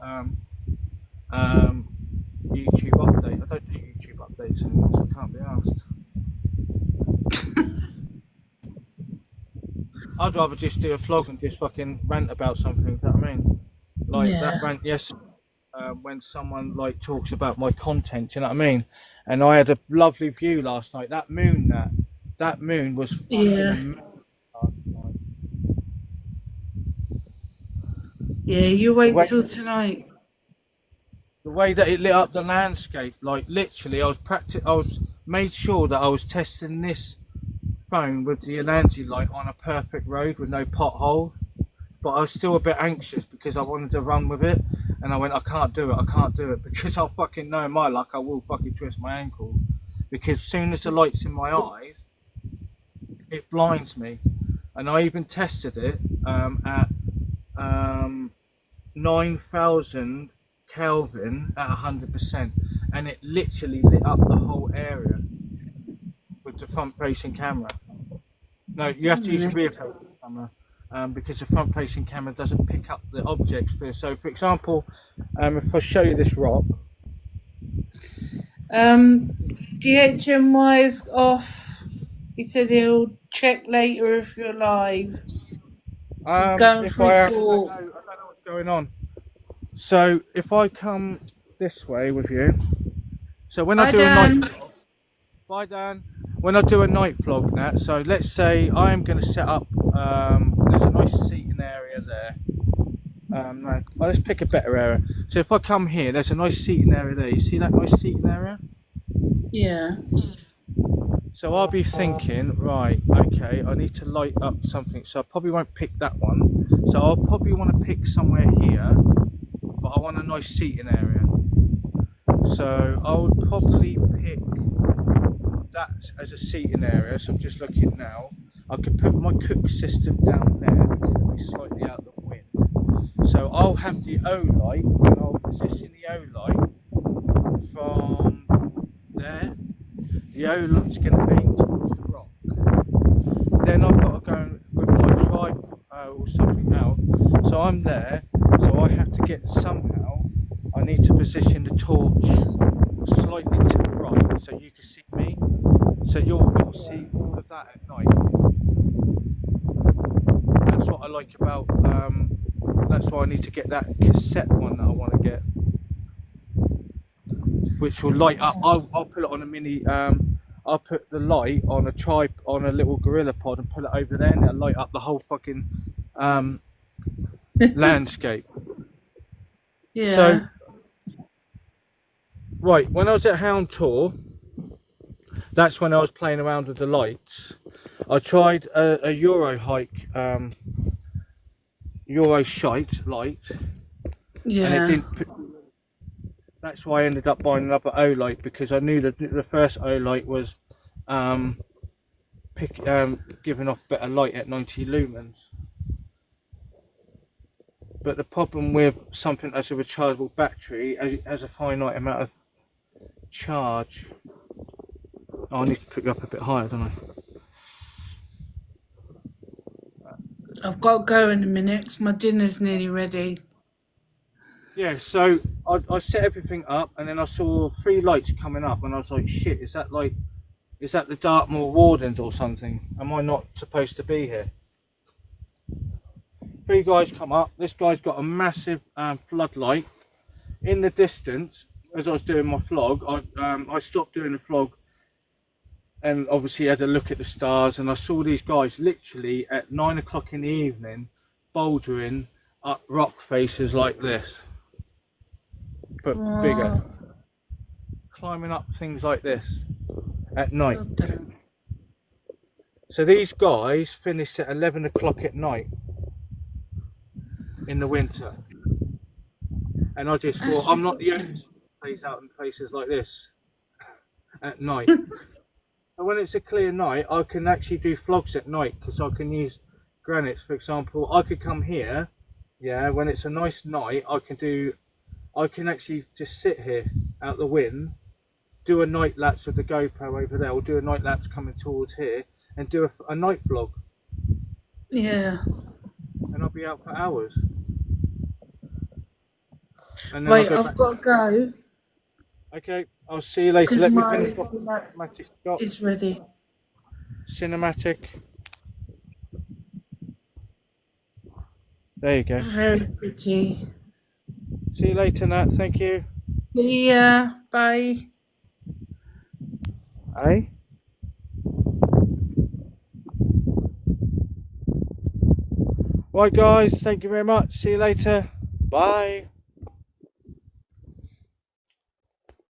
YouTube update. I don't do YouTube updates anymore, so I can't be asked. I'd rather just do a vlog and just fucking rant about something, do you know what I mean? Like that rant yesterday, when someone like talks about my content, do you know what I mean? And I had a lovely view last night. That moon was fucking amazing last night. Yeah, you wait till tonight. The way that it lit up the landscape, like literally, I was made sure that I was testing this phone with the Anansi light on a perfect road with no potholes, but I was still a bit anxious because I wanted to run with it, and I went, I can't do it because I fucking know my luck, I will fucking twist my ankle, because as soon as the light's in my eyes, it blinds me. And I even tested it at 9,000 Kelvin at 100%, and it literally lit up the whole area with the front-facing camera. No, you have to use a rear-facing camera because the front-facing camera doesn't pick up the objects. So, for example, if I show you this rock, DHMY's off. He said he'll check later if you're live. He's going if through I thought. I don't know what's going on. So if I come this way with you, so when I do a night vlog, bye Dan. When I do a night vlog, Nat, so let's say I am going to set up, there's a nice seating area there. No, let's pick a better area. So if I come here, there's a nice seating area there. You see that nice seating area? Yeah. So I'll be thinking, right, okay, I need to light up something. So I probably won't pick that one. So I'll probably want to pick somewhere here, but I want a nice seating area. So I would probably pick that as a seating area. So I'm just looking now. I could put my cook system down there because it'll be slightly out of the wind. So I'll have the O light and I'll position the O light from there. The O light's going to aim towards the rock. Then I've got to go with my tripod or something else. So I'm there. So I have to get somehow. I need to position the torch slightly to the right so you can see me. So you'll see all of that at night. That's what I like about. That's why I need to get that cassette one that I want to get, which will light up. I'll put it on a mini. I'll put the light on a little gorilla pod and put it over there, and it'll light up the whole fucking landscape. Yeah. So, right, when I was at Hound Tor, that's when I was playing around with the lights. I tried a Euro hike, Euro shite light, Yeah. and it didn't. That's why I ended up buying another O light, because I knew that the first O light was giving off better light at 90 lumens. But the problem with something as a rechargeable battery, as it has a finite amount of charge. Oh, I need to pick it up a bit higher, don't I? I've got to go in a minute 'cause my dinner's nearly ready. Yeah, so I set everything up, and then I saw 3 lights coming up, and I was like, shit, is that like Is that the Dartmoor Wardens or something? Am I not supposed to be here? Three guys come up. This guy's got a massive floodlight. In the distance, as I was doing my vlog, I stopped doing the vlog and obviously had a look at the stars, and I saw these guys literally at 9 o'clock in the evening bouldering up rock faces like this, but bigger, climbing up things like this at night. So these guys finished at 11 o'clock at night in the winter, and I just thought, I'm not the only one who plays out in places like this at night. And when it's a clear night, I can actually do vlogs at night, because I can use granites. For example, I could come here, yeah, when it's a nice night, I can actually just sit here out the wind, do a night lapse with the GoPro over there, or do a night lapse coming towards here, and do a night vlog. Yeah. And I'll be out for hours. And then Wait, I've got to go. Okay, I'll see you later. Let me finish off the my cinematic shot. is ready. Cinematic. There you go. Very pretty. See you later, Nat. Thank you. See ya. Bye. Hey. Right, guys. Thank you very much. See you later. Bye.